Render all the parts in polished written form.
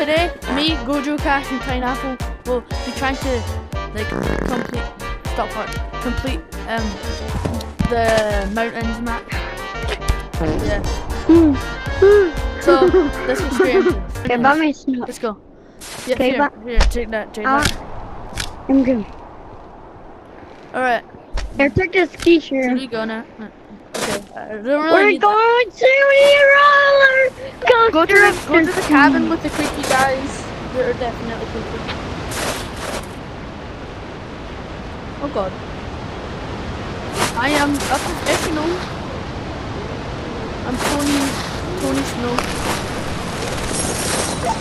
today, me, Gojo, Cash, and Pineapple will be trying to like complete the mountains map. Yeah. So let's go straight into this. Okay, buy me some. Let's go. Yeah, Okay, here, take that. I'm good. Alright, Here, take this t-shirt. where we go now? Okay, don't really We're need that. going to the roller coaster. Go to the cabin with the creepy guys. They're definitely creepy. Oh god. I am up if you know. I'm Tony Snow.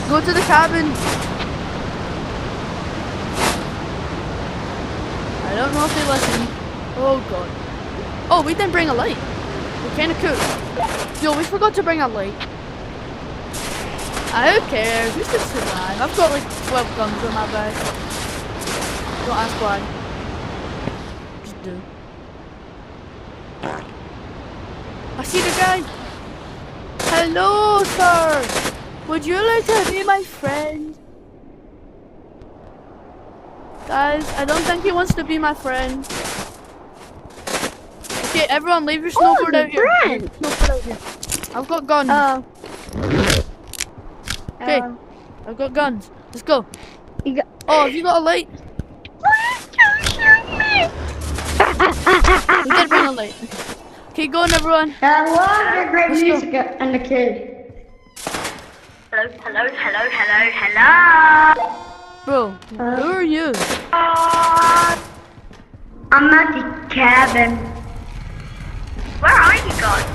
Go to the cabin. I don't know if they listen. Oh god. Oh, we didn't bring a light. We're kinda cool. Yo, we forgot to bring a light. Who cares? We should survive. I've got like 12 guns on my back. Don't ask why. Just do. I see the guy. Hello, sir. Would you like to be my friend? Guys, I don't think he wants to be my friend. Okay, everyone leave your snowboard out here. Friend. Leave your snowboard out here. I've got guns. Okay, I've got guns. Let's go. Oh, have you got a light? Please don't shoot me. We did bring a light. Okay, go on, everyone. I love the great Let's go. music and the kid. Hello. Bro, who are you? I'm at the cabin. Where are you guys?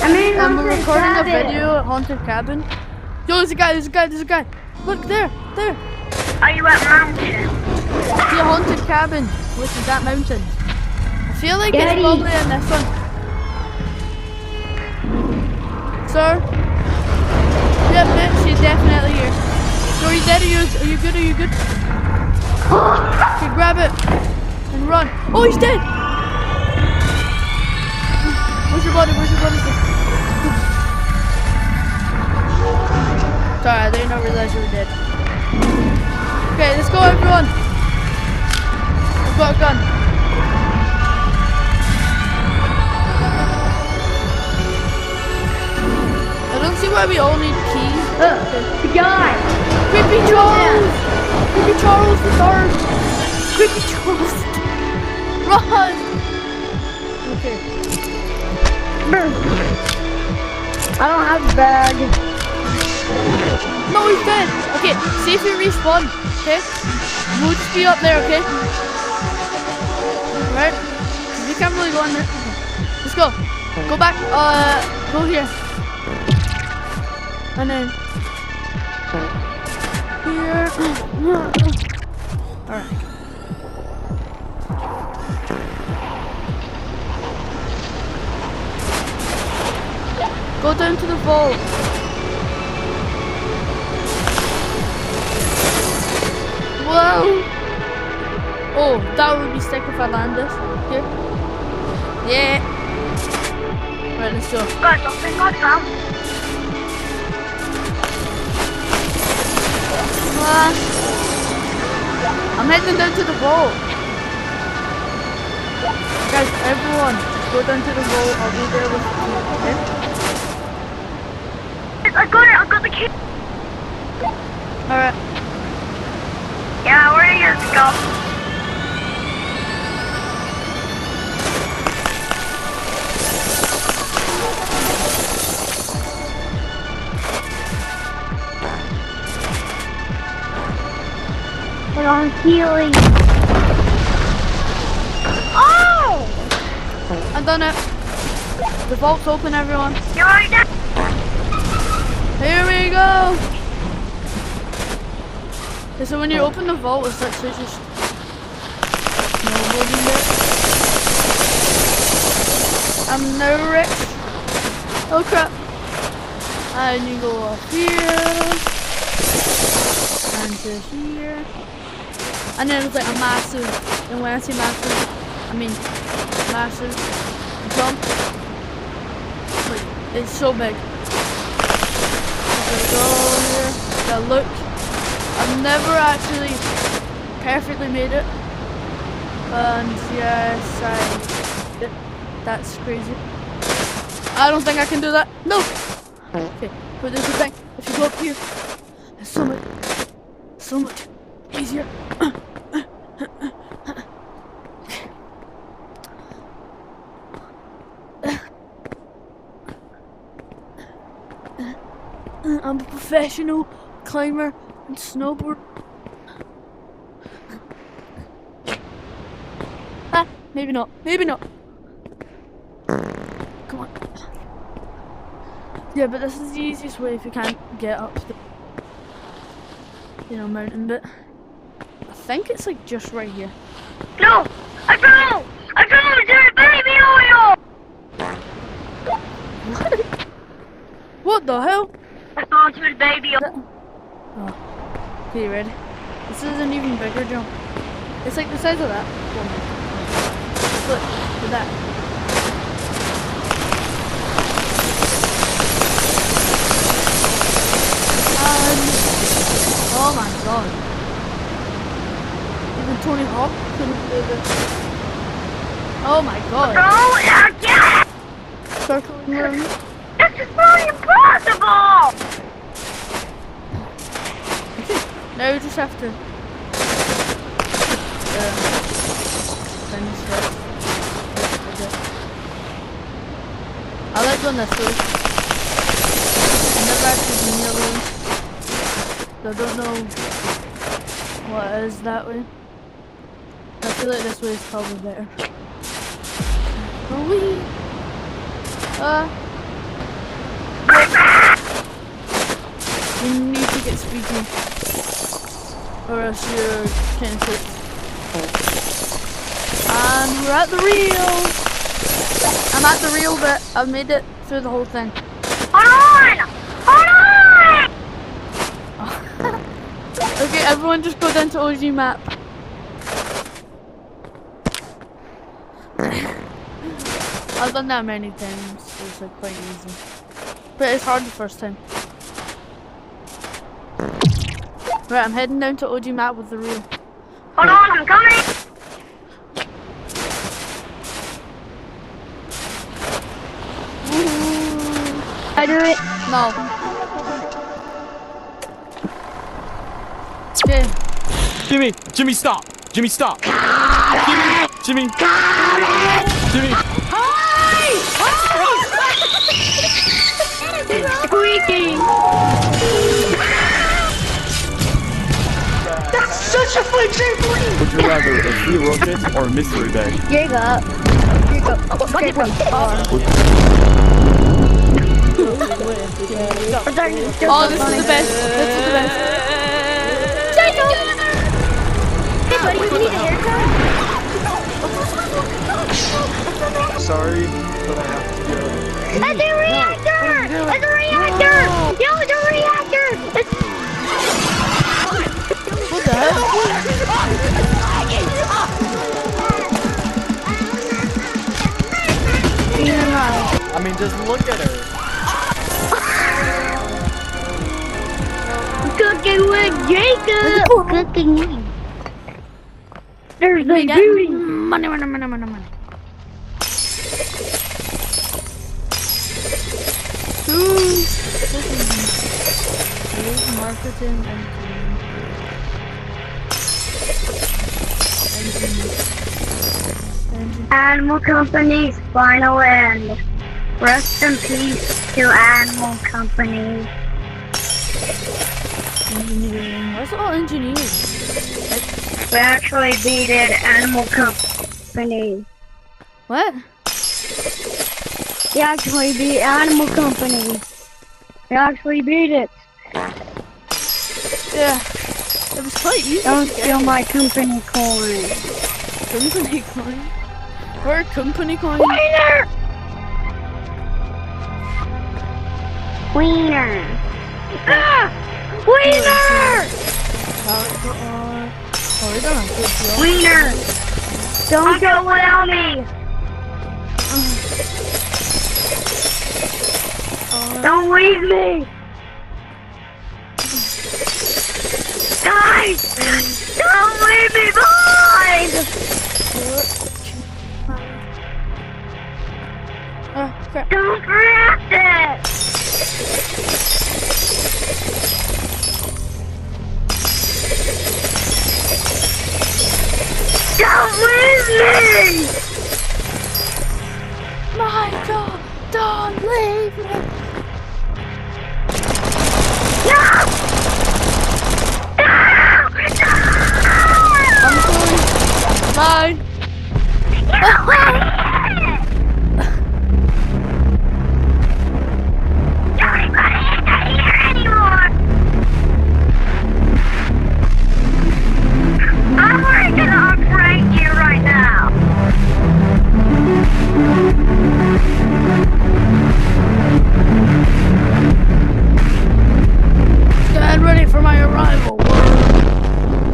I mean, We're recording a video at Haunted Cabin. Yo, there's a guy. Look, there. Are you at mountain? The Haunted Cabin, which is that mountain. I feel like Daddy. it's probably in this one. Sir? Yep, she's definitely here. So are you dead? Are you good? Okay, grab it and run. Oh, he's dead! Where's your body? Sorry, I didn't realize you were dead. Okay, let's go, everyone. I've got a gun. I don't see why we all need keys. The guy. Creepy Charles! Creepy Charles the third! Creepy Charles! Run! Okay. I don't have a bag. No, he's dead! Okay, see if we respawn, okay? We'll just be up there, okay? Right? We can't really go in there. Okay. Let's go. Go back, go here. And then here. Alright. Go down to the vault. Whoa! Oh, that would be sick if I land this. Here. Yeah. Right, let's go. Guys, I think I found. I'm heading down to the vault. Guys, everyone, go down to the vault. I'll be there with you, okay? I got the key. Alright. Yeah, where are you go? But I'm healing. Oh! I've done it. The vault's open, everyone. You're right there. Here we go. Okay, so when you open the vault, it's literally just nobody there. I'm now rich. Oh crap. And you go up here. And to here. And then it's like a massive, and when I say massive, I mean massive jump. Like, it's so big. So go here, a look. I've never actually perfectly made it. And yes, that's crazy. I don't think I can do that. No! Okay, but there's the thing. If you go up here, it's so much easier. I'm a professional climber and snowboard. Maybe not. Maybe not. Come on. Yeah, but this is the easiest way if you can't get up the, mountain bit. I think it's like just right here. No! I fell! I fell into the baby oil! What the hell? I fell into the baby oil. Oh. Okay, you ready? This is an even bigger jump. It's like the size of that one. Look, at that. Oh my god. Even Tony Hawk couldn't do this. Oh my god. No, again! Circling room. This is really impossible! Now we just have to finish it. I like going this way. I've never actually been the other way. So I don't know what it is that way. I feel like this way is probably better. You need to get speedy, or else you're kind of cooked. And we're at the reel! I'm at the reel bit. I've made it through the whole thing. Hold on! Hold on! Okay, everyone just go down to OG map. I've done that many times, so it's like quite easy. But it's hard the first time. Right, I'm heading down to OG map with the reel. Hold on, I'm coming! I do it. No. Okay. Jimmy, stop! Jimmy, stop! Jimmy! Squeaking. That's such a fun trampoline! Would you rather a free rocket or a mystery bag? Jacob. Oh, this is the best. This is the best. Jacob! Hey buddy, you need a haircut? Sorry, but I have to go. It's a reactor! It's a reactor! Yo, it's a reactor! What the hell? I mean, just look at her. Cooking with Jacob! Cooking with. There's the beauty! Money. Marketing Animal Company's final end. Rest in peace to Animal Company. engineering. What's all engineering? We actually beat it, Animal Company. What? We actually beat Animal Company. We actually beat it. Yeah. It was quite easy. Don't steal my company coin. Company coin. Where company coin? Wiener! Wiener! Ah! Wiener! Oh, we don't have good deal. Wiener! Don't Go without me! Don't leave me! Don't leave me behind! Oh, crap. Don't craft it! Don't leave me! Michael, don't leave me. No! I'm sorry. Bye. Everybody isn't here anymore! I'm ready to upgrade you right now! Stand ready for my arrival.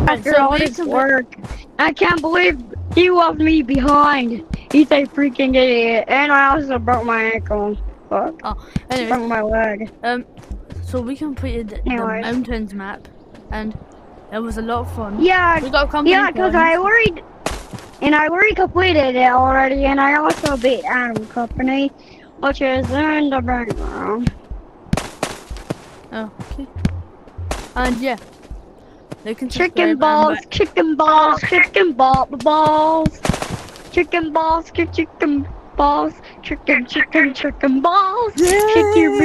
After So all we this can- work, I can't believe he left me behind. He's a freaking idiot. And I also broke my ankle. Fuck. Oh, anyway, Broke my leg. so we completed the Anyways. mountains map, and it was a lot of fun. Yeah, We got company yeah, because I already completed it already, and I also beat Animal Company, which is in the background. Oh, okay. And yeah, they can Chicken subscribe balls, and chicken balls, chicken balls, chicken balls, chicken balls, chicken balls, chicken balls, chicken.